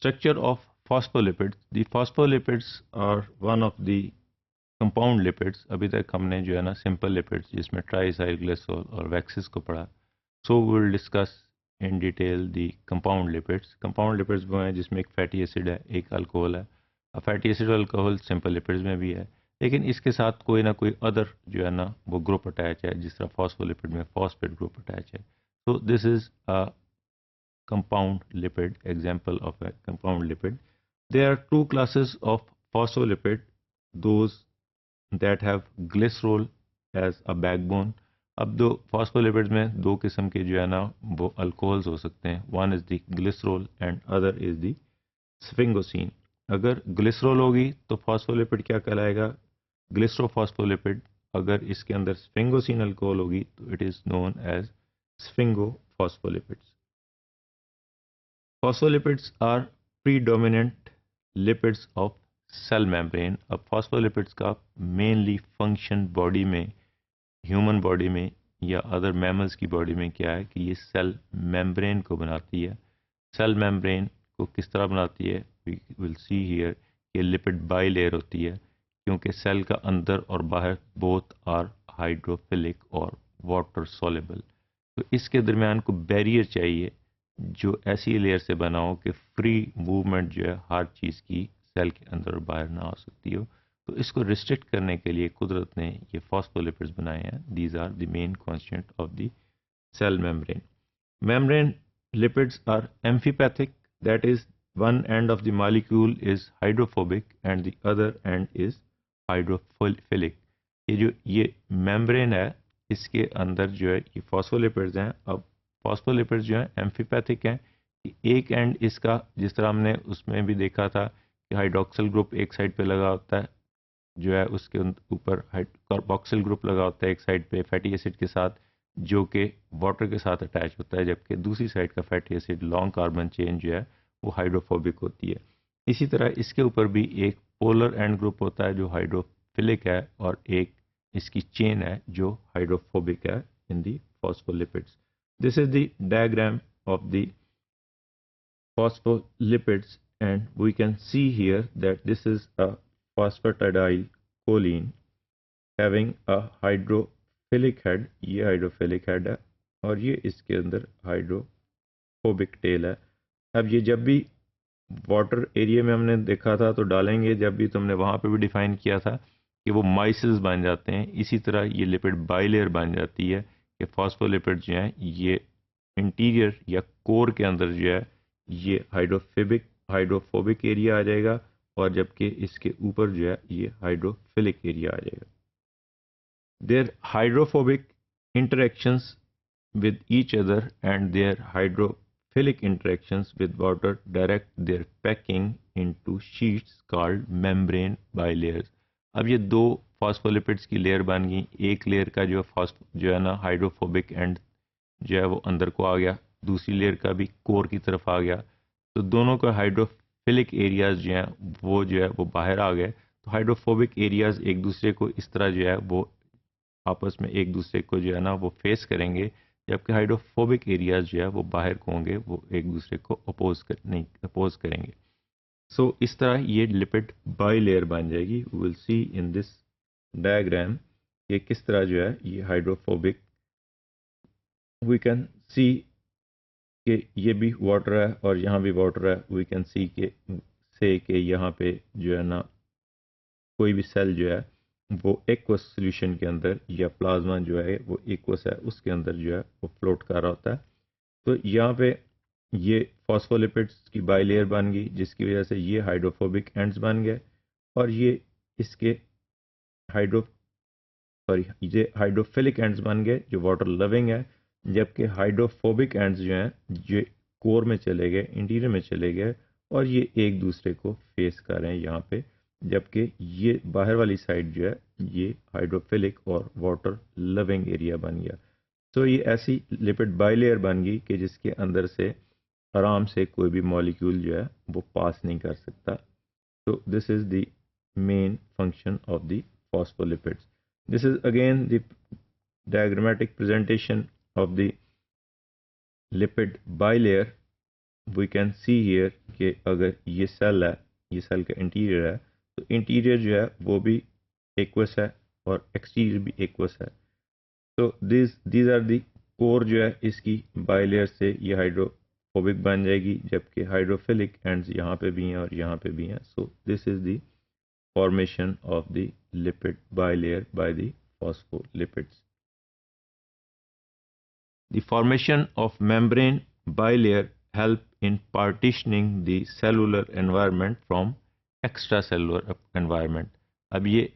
Structure of phospholipids. The phospholipids are one of the compound lipids. अभी तक हमने जो है ना simple lipids जिसमें ट्राइसाइक्लिसोल और वैक्सिस को पढ़ा. So we will discuss in detail the compound lipids. Compound lipids वो हैं जिसमें एक फैटी एसिड है, एक अल्कोहल है. अब फैटी एसिड और अल्कोहल सिंपल लिपिड्स में भी है, लेकिन इसके साथ कोई ना कोई अदर जो है ना वो ग्रुप अटैच है, जिस तरह फॉस्फोलिपिड में फॉस्फेट ग्रुप अटैच है. So this is a compound lipid, example of a compound lipid. There are two classes of phospholipid, those that have glycerol as a backbone. अब दो फॉस्फोलिपिड्स में दो किस्म के जो है ना वो अल्कोहल्स हो सकते हैं. One is the glycerol and other is the sphingosine. अगर ग्लिसरॉल होगी तो फॉस्फोलिपिड क्या कहलाएगा? ग्लिसरोफॉस्फोलिपिड. अगर इसके अंदर स्फिंगोसिन अल्कोहल होगी तो it is known as sphingophospholipids. Phospholipids are predominant lipids of cell membrane. अब phospholipids का मेनली फंक्शन बॉडी में, ह्यूमन बॉडी में या अदर मैमल्स की बॉडी में क्या है कि ये सेल मेम्ब्रेन को बनाती है. सेल मेम्ब्रेन को किस तरह बनाती है? We will see here. ये लिपिड बाई लेयर होती है, क्योंकि सेल का अंदर और बाहर बोथ आर हाइड्रोफिलिक और वाटर सोलेबल. तो इसके दरमियान को बैरियर चाहिए जो ऐसी लेयर से बना हो कि फ्री मूवमेंट जो है हर चीज़ की सेल के अंदर और बाहर ना हो सकती हो. तो इसको रिस्ट्रिक्ट करने के लिए कुदरत ने ये फॉस्फोलिपिड्स बनाए हैं. These are the main constituent of the cell membrane. Membrane lipids are amphipathic, that is one end of the molecule is hydrophobic and the other end is hydrophilic. ये मेम्ब्रेन है, इसके अंदर जो है ये फॉस्फोलिपिड्स हैं. अब फॉस्फोलिपिड्स जो हैं एम्फीपैथिक हैं. एक एंड इसका, जिस तरह हमने उसमें भी देखा था कि हाइड्रोक्सिल ग्रुप एक साइड पे लगा होता है, जो है उसके ऊपर कार्बोक्सिल ग्रुप लगा होता है एक साइड पे फैटी एसिड के साथ, जो कि वाटर के साथ अटैच होता है, जबकि दूसरी साइड का fatty acid long carbon chain जो है वो हाइड्रोफोबिक होती है. इसी तरह इसके ऊपर भी एक पोलर एंड ग्रुप होता है जो हाइड्रोफिलिक है, और एक इसकी चेन है जो हाइड्रोफोबिक है in the phospholipids. This is the diagram of the phospholipids, and we can see here that this is a phosphatidylcholine having a hydrophilic head. ये हाइड्रोफिलिक हेड है और ये इसके अंदर हाइड्रोफोबिक टेल है. अब ये जब भी वाटर एरिया में हमने देखा था तो डालेंगे, जब भी तुमने वहाँ पे भी डिफाइन किया था कि वो माइसिल्स बन जाते हैं. इसी तरह ये लिपिड बाइलेयर बन जाती है कि फॉस्फोलिपिड जो हैं ये इंटीरियर या कोर के अंदर जो है ये हाइड्रोफोबिक एरिया आ जाएगा, और जबकि इसके ऊपर जो है ये हाइड्रोफिलिक एरिया आ जाएगा. There hydrophobic interactions with each other and their hydrophilic interactions with water direct their packing into sheets called membrane bilayers. अब ये दो फॉस्फोलिपिड्स की लेयर बन गई. एक लेयर का जो है ना हाइड्रोफोबिक एंड जो है वो अंदर को आ गया, दूसरी लेयर का भी कोर की तरफ आ गया. तो दोनों का हाइड्रोफिलिक एरियाज जो हैं वो बाहर आ गए. तो हाइड्रोफोबिक एरियाज एक दूसरे को इस तरह जो है वो आपस में एक दूसरे को जो है ना वो फेस करेंगे, जबकि हाइड्रोफोबिक एरियाज जो है वो बाहर को होंगे, वो एक दूसरे को अपोज करेंगे. सो इस तरह ये लिपिड बाई लेयर बन जाएगी. We will see in this diagram ये किस तरह जो है ये हाइड्रोफोबिक. वी कैन सी कि ये भी वाटर है और यहाँ भी वाटर है. वी कैन सी के यहाँ पे जो है ना कोई भी सेल जो है वो एक्वस सोल्यूशन के अंदर, या प्लाज्मा जो है वो एक्वस है उसके अंदर जो है वो फ्लोट कर रहा होता है. तो यहाँ पे ये फॉस्फोलिपिड्स की बाइलेयर बन गई, जिसकी वजह से ये हाइड्रोफोबिक एंड्स बन गए, और ये इसके ये हाइड्रोफिलिक एंड्स बन गए जो वाटर लविंग है, जबकि हाइड्रोफोबिक एंड्स जो हैं ये कोर में चले गए, इंटीरियर में चले गए, और ये एक दूसरे को फेस कर रहे हैं यहाँ पे, जबकि ये बाहर वाली साइड जो है ये हाइड्रोफिलिक और वाटर लविंग एरिया बन गया. तो ये ऐसी लिपिड बाइलेयर बन गई कि जिसके अंदर से आराम से कोई भी मॉलिक्यूल जो है वो पास नहीं कर सकता. तो this is the main function of the phospholipids. This is again the diagrammatic presentation of the lipid bilayer. We can see here कि अगर ये सेल है, ये सेल का इंटीरियर है, तो इंटीरियर जो है वो भी एक्वस है और एक्सटीरियर भी एक्वस है। तो दीज आर दी कोर जो है इसकी बाइलेयर से ये हाइड्रोफोबिक बन जाएगी, जबकि हाइड्रोफिलिक एंड्स यहाँ पे भी हैं और यहाँ पे भी हैं। So this is the formation of the lipid bilayer by the phospholipids. The formation of membrane bilayer help in partitioning the cellular environment from extracellular environment. अब ये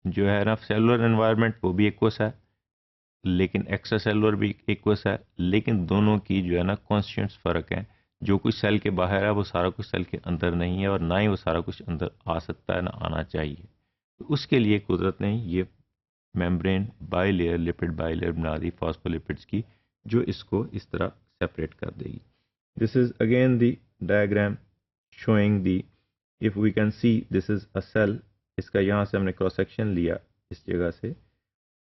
जो है ना सेलुलर एनवायरनमेंट वो भी एक्वस है, लेकिन एक्स्ट्रा सेलुलर भी एक्वस है, लेकिन दोनों की जो है ना कॉन्स्टिट्यूंट्स फ़र्क है। जो कुछ सेल के बाहर है वो सारा कुछ सेल के अंदर नहीं है, और ना ही वो सारा कुछ अंदर आ सकता है, ना आना चाहिए। तो उसके लिए कुदरत ने ये मेम्ब्रेन बाइलेयर, लिपिड बाइलेयर बना दी फॉस्फोलिपिड्स की, जो इसको इस तरह सेपरेट कर देगी। This is again the diagram showing the, if we can see this is a cell, इसका यहाँ से हमने क्रॉस सेक्शन लिया इस जगह से,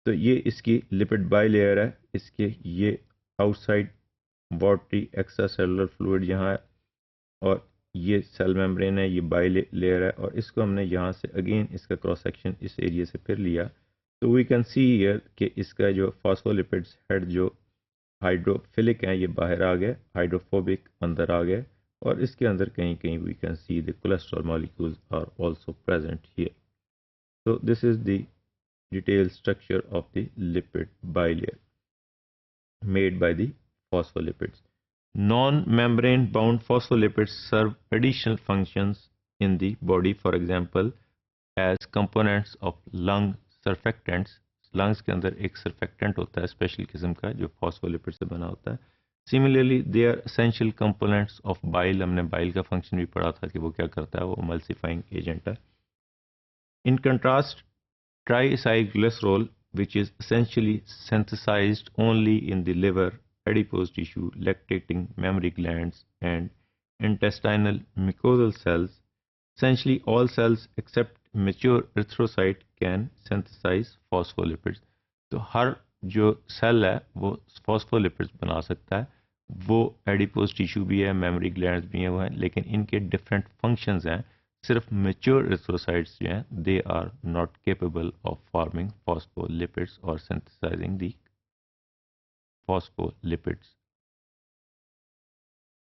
तो ये इसकी लिपिड बाइलेयर है, इसके ये outside watery extra cellular fluid यहाँ है, और ये सेल मेम्ब्रेन है, ये बाइलेयर है, और इसको हमने यहाँ से अगेन इसका क्रॉस सेक्शन इस एरिया से फिर लिया। तो वी कैन सी हियर कि इसका जो फॉस्फोलिपिड्स हेड जो हाइड्रोफिलिक हैं ये बाहर आ गए, हाइड्रोफोबिक अंदर आ गए, और इसके अंदर कहीं कहीं we can see the cholesterol molecules are also present here. So this is the detailed structure of the lipid bilayer made by the phospholipids. Non-membrane bound phospholipids serve additional functions in the body, for example, as components of lung surfactants. Lungs के अंदर एक surfactant होता है special किस्म का जो phospholipid से बना होता है। Similarly, they are essential components of bile. हमने bile का फंक्शन भी पढ़ा था कि वो क्या करता है, वो emulsifying agent है। In contrast, triacylglycerol, which is essentially synthesized only in the liver, adipose tissue, lactating mammary glands, and intestinal mucosal cells, essentially all cells except mature erythrocyte can synthesize phospholipids. तो हर जो cell है वो phospholipids बना सकता है। वो adipose tissue भी है, मेमोरी ग्लैंड्स भी हैं, वो हैं, लेकिन इनके डिफरेंट फंक्शंस हैं। सिर्फ मेच्योर एरिथ्रोसाइट्स जो हैं they are not capable of forming phospholipids और सिंथेसाइजिंग दी फॉस्फोलिपिड्स।